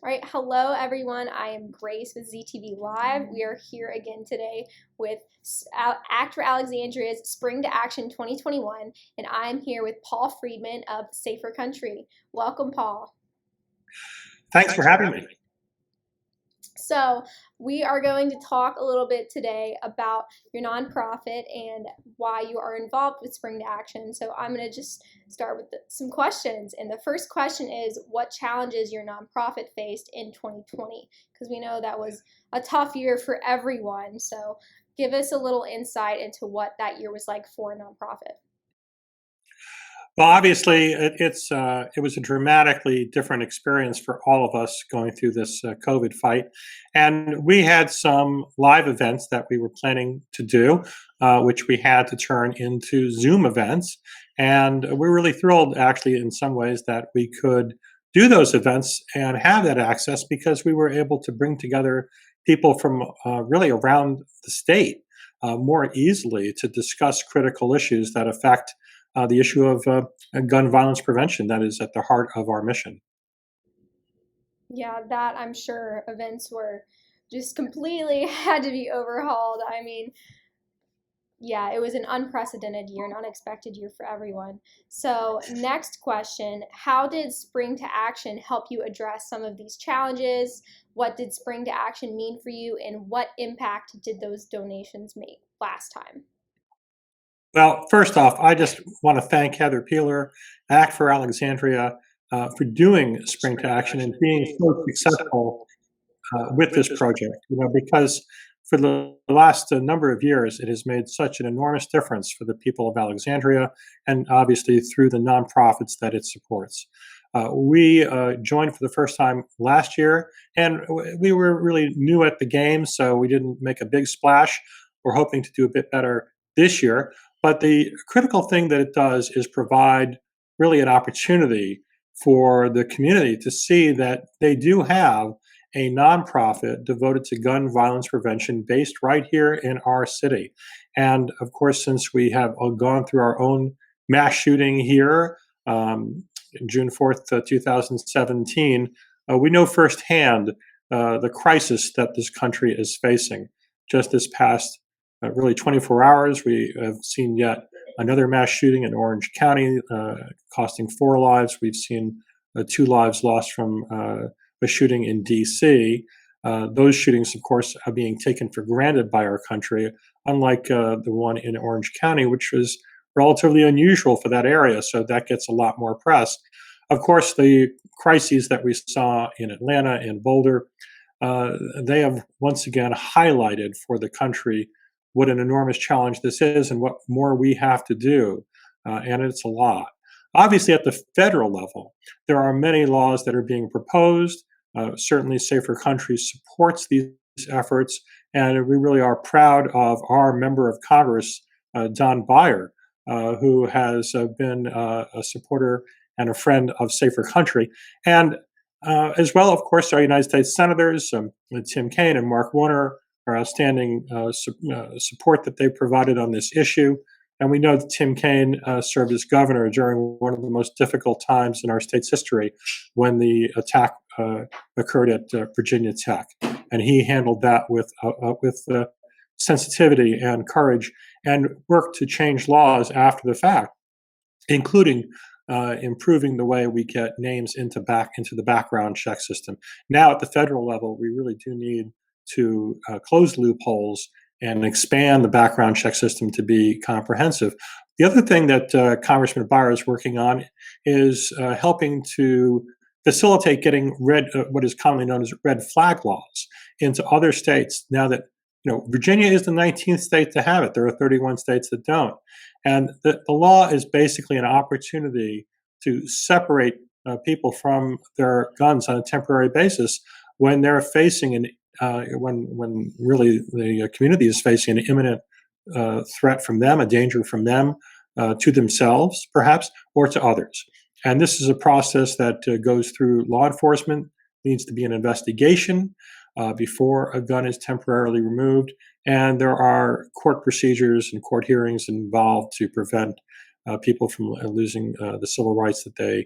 All right, hello everyone. I am Grace with ZTV Live. We are here again today with Act for Alexandria's Spring to Action 2021, and I'm here with Paul Friedman of Safer Country. Welcome, Paul. Thanks for having me. So, we are going to talk a little bit today about your nonprofit and why you are involved with Spring to Action. So, I'm going to just start with some questions. And the first question is, what challenges your nonprofit faced in 2020? Because we know that was a tough year for everyone. So, give us a little insight into what that year was like for a nonprofit. Well, obviously, it was a dramatically different experience for all of us going through this COVID fight. And we had some live events that we were planning to do, which we had to turn into Zoom events. And we're really thrilled, actually, in some ways, that we could do those events and have that access because we were able to bring together people from really around the state more easily to discuss critical issues that affect the issue of gun violence prevention that is at the heart of our mission. Yeah, that I'm sure events were just completely had to be overhauled. I mean, yeah, it was an unprecedented year, an unexpected year for everyone. So, next question, how did Spring to Action help you address some of these challenges? What did Spring to Action mean for you, and what impact did those donations make last time? Well, first off, I just want to thank Heather Peeler, Act for Alexandria, for doing Spring to Action and being so successful with this project. Because for the last number of years, it has made such an enormous difference for the people of Alexandria, and obviously through the nonprofits that it supports. We joined for the first time last year, and we were really new at the game, so we didn't make a big splash. We're hoping to do a bit better this year. But the critical thing that it does is provide really an opportunity for the community to see that they do have a nonprofit devoted to gun violence prevention based right here in our city. And of course, since we have gone through our own mass shooting here, June 4th, 2017, we know firsthand the crisis that this country is facing. Just this past really 24 hours, we have seen yet another mass shooting in Orange County, costing 4 lives. We've seen 2 lives lost from a shooting in D.C. Those shootings, of course, are being taken for granted by our country, unlike the one in Orange County, which was relatively unusual for that area, so that gets a lot more press. Of course, the crises that we saw in Atlanta and Boulder, they have once again highlighted for the country what an enormous challenge this is and what more we have to do, and it's a lot. Obviously, at the federal level, there are many laws that are being proposed. Certainly, Safer Country supports these efforts, and we really are proud of our member of Congress, Don Beyer, who has been a supporter and a friend of Safer Country. And as well, of course, our United States Senators, Tim Kaine and Mark Warner, our outstanding support that they provided on this issue. And we know that Tim Kaine served as governor during one of the most difficult times in our state's history when the attack occurred at Virginia Tech. And he handled that with sensitivity and courage and worked to change laws after the fact, including improving the way we get names into the background check system. Now at the federal level, we really do need to close loopholes and expand the background check system to be comprehensive. The other thing that Congressman Beyer is working on is helping to facilitate getting what is commonly known as red flag laws into other states. Now that Virginia is the 19th state to have it, there are 31 states that don't, and the law is basically an opportunity to separate people from their guns on a temporary basis when they're facing when really the community is facing an imminent threat from them, a danger from them to themselves, perhaps, or to others. And this is a process that goes through law enforcement, needs to be an investigation before a gun is temporarily removed. And there are court procedures and court hearings involved to prevent people from losing the civil rights that they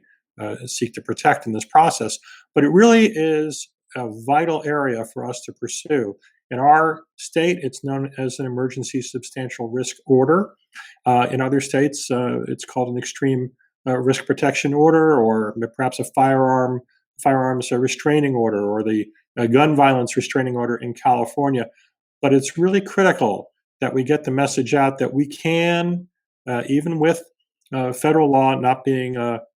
seek to protect in this process. But it really is a vital area for us to pursue. In our state, it's known as an emergency substantial risk order. In other states, it's called an extreme risk protection order, or perhaps a firearms restraining order, or the gun violence restraining order in California. But it's really critical that we get the message out that we can, even with federal law not being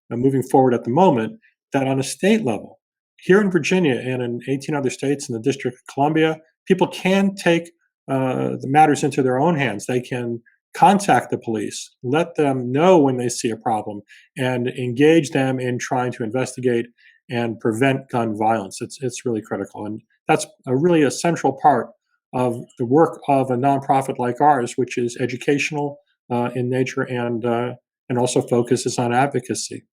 moving forward at the moment, that on a state level, here in Virginia and in 18 other states in the District of Columbia, people can take the matters into their own hands. They can contact the police, let them know when they see a problem, and engage them in trying to investigate and prevent gun violence. It's really critical, and that's a really a central part of the work of a nonprofit like ours, which is educational in nature and also focuses on advocacy.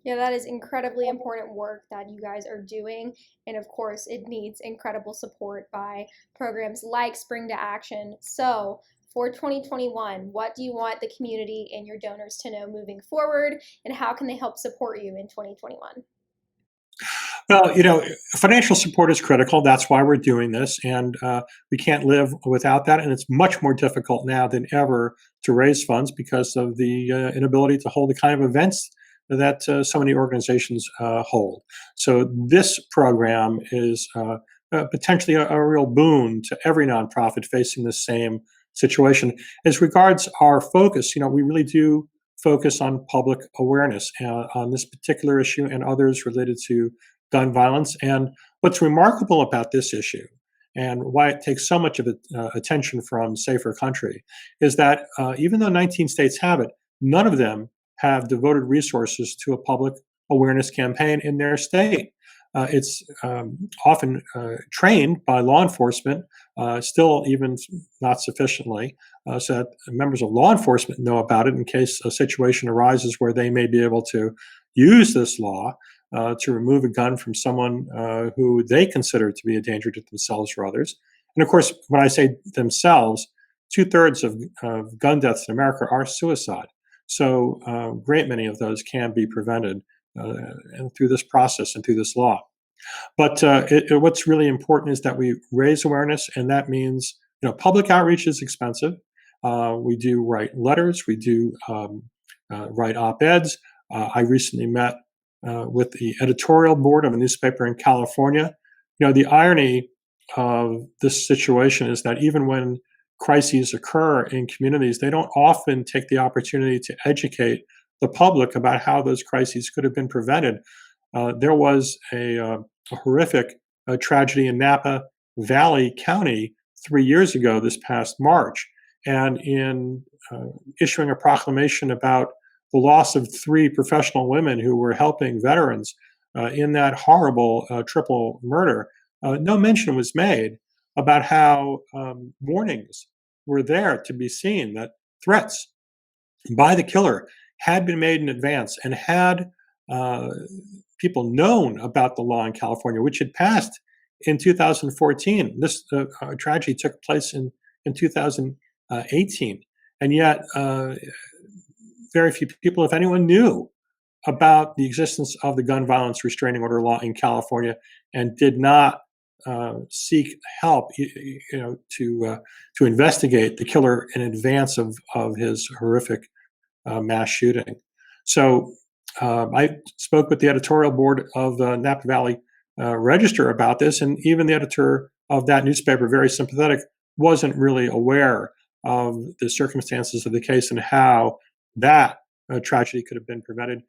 Yeah, that is incredibly important work that you guys are doing. And of course, it needs incredible support by programs like Spring to Action. So, for 2021, what do you want the community and your donors to know moving forward, and how can they help support you in 2021? Well, financial support is critical. That's why we're doing this, and we can't live without that. And it's much more difficult now than ever to raise funds because of the inability to hold the kind of events that so many organizations hold. So this program is potentially a real boon to every nonprofit facing the same situation. As regards our focus, we really do focus on public awareness on this particular issue and others related to gun violence. And what's remarkable about this issue and why it takes so much of attention from Safer Country is that even though 19 states have it, none of them have devoted resources to a public awareness campaign in their state. It's often trained by law enforcement, still even not sufficiently, so that members of law enforcement know about it in case a situation arises where they may be able to use this law to remove a gun from someone who they consider to be a danger to themselves or others. And of course, when I say themselves, 2/3 of gun deaths in America are suicide. So a great many of those can be prevented and through this process and through this law. But what's really important is that we raise awareness, and that means public outreach is expensive. We do write letters, we do write op-eds. I recently met with the editorial board of a newspaper in California. The irony of this situation is that even when crises occur in communities, they don't often take the opportunity to educate the public about how those crises could have been prevented. There was a horrific tragedy in Napa Valley County 3 years ago, this past March. And in issuing a proclamation about the loss of 3 professional women who were helping veterans in that horrible triple murder, no mention was made about how warnings were there to be seen, that threats by the killer had been made in advance, and had people known about the law in California, which had passed in 2014. This tragedy took place in 2018, and yet very few people, if anyone, knew about the existence of the gun violence restraining order law in California, and did not seek help, to investigate the killer in advance of his horrific mass shooting. So I spoke with the editorial board of the Napa Valley Register about this, and even the editor of that newspaper, very sympathetic, wasn't really aware of the circumstances of the case and how that tragedy could have been prevented.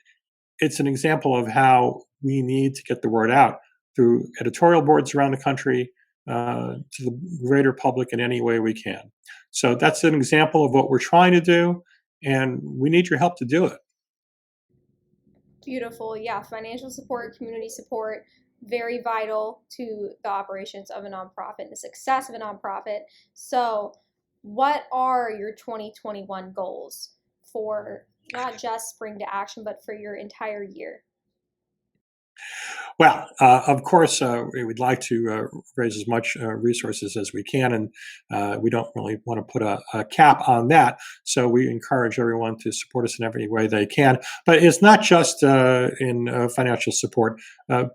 It's an example of how we need to get the word out through editorial boards around the country to the greater public in any way we can. So that's an example of what we're trying to do, and we need your help to do it. Beautiful. Yeah, financial support, community support, very vital to the operations of a nonprofit, the success of a nonprofit. So, what are your 2021 goals for not just Spring to Action, but for your entire year? Well, of course, we would like to raise as much resources as we can, and we don't really want to put a cap on that. So we encourage everyone to support us in every way they can. But it's not just in financial support.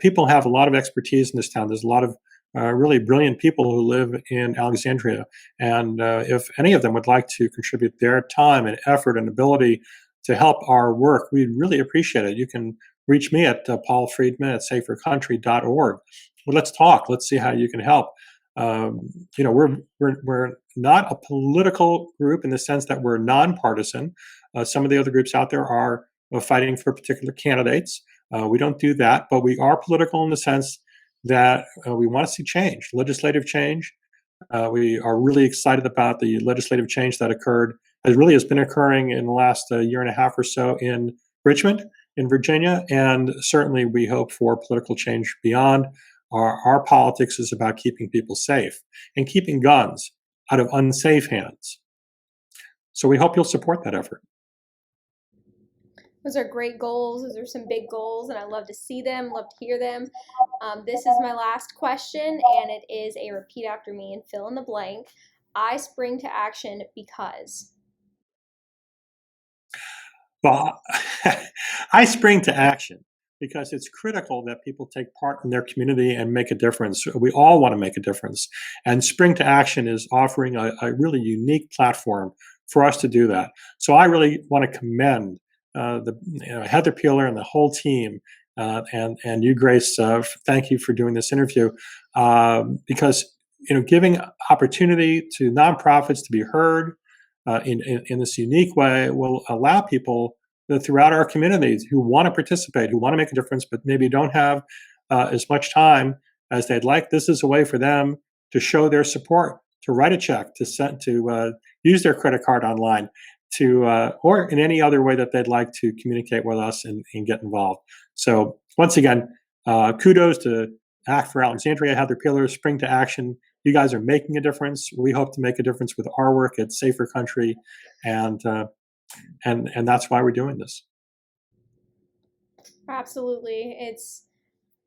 People have a lot of expertise in this town. There's a lot of really brilliant people who live in Alexandria, and if any of them would like to contribute their time and effort and ability to help our work, we'd really appreciate it. You can reach me at Paul Friedman at safercountry.org. Well, let's talk. Let's see how you can help. Um, we're not a political group in the sense that we're nonpartisan. Some of the other groups out there are fighting for particular candidates. We don't do that, but we are political in the sense that we want to see change, legislative change. We are really excited about the legislative change that occurred, as really has been occurring in the last year and a half or so in Richmond, in Virginia, and certainly we hope for political change beyond. Our politics is about keeping people safe and keeping guns out of unsafe hands. So we hope you'll support that effort. Those are great goals. Those are some big goals, and I love to see them, love to hear them. This is my last question, and it is a repeat after me and fill in the blank. I spring to action because. Well, I spring to action because it's critical that people take part in their community and make a difference. We all want to make a difference. And Spring to Action is offering a really unique platform for us to do that. So I really want to commend Heather Peeler and the whole team, and you, Grace. Thank you for doing this interview, because giving opportunity to nonprofits to be heard in this unique way will allow people throughout our communities who want to participate, who want to make a difference, but maybe don't have as much time as they'd like. This is a way for them to show their support, to write a check, to send, to use their credit card online, to or in any other way that they'd like to communicate with us and get involved. So once again, kudos to Act for Alexandria, Heather Peeler, Spring to Action. You guys are making a difference. We hope to make a difference with our work at Safer Country, and that's why we're doing this. Absolutely. It's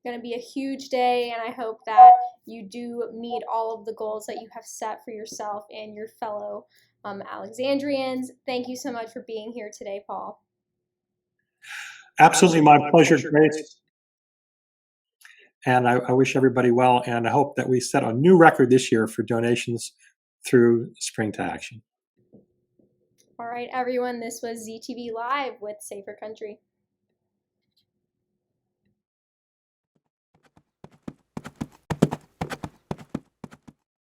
going to be a huge day, and I hope that you do meet all of the goals that you have set for yourself and your fellow Alexandrians. Thank you so much for being here today, Paul. Absolutely, my pleasure, Grace. And I wish everybody well, and I hope that we set a new record this year for donations through Spring to Action. All right, everyone, this was ZTV Live with Safer Country.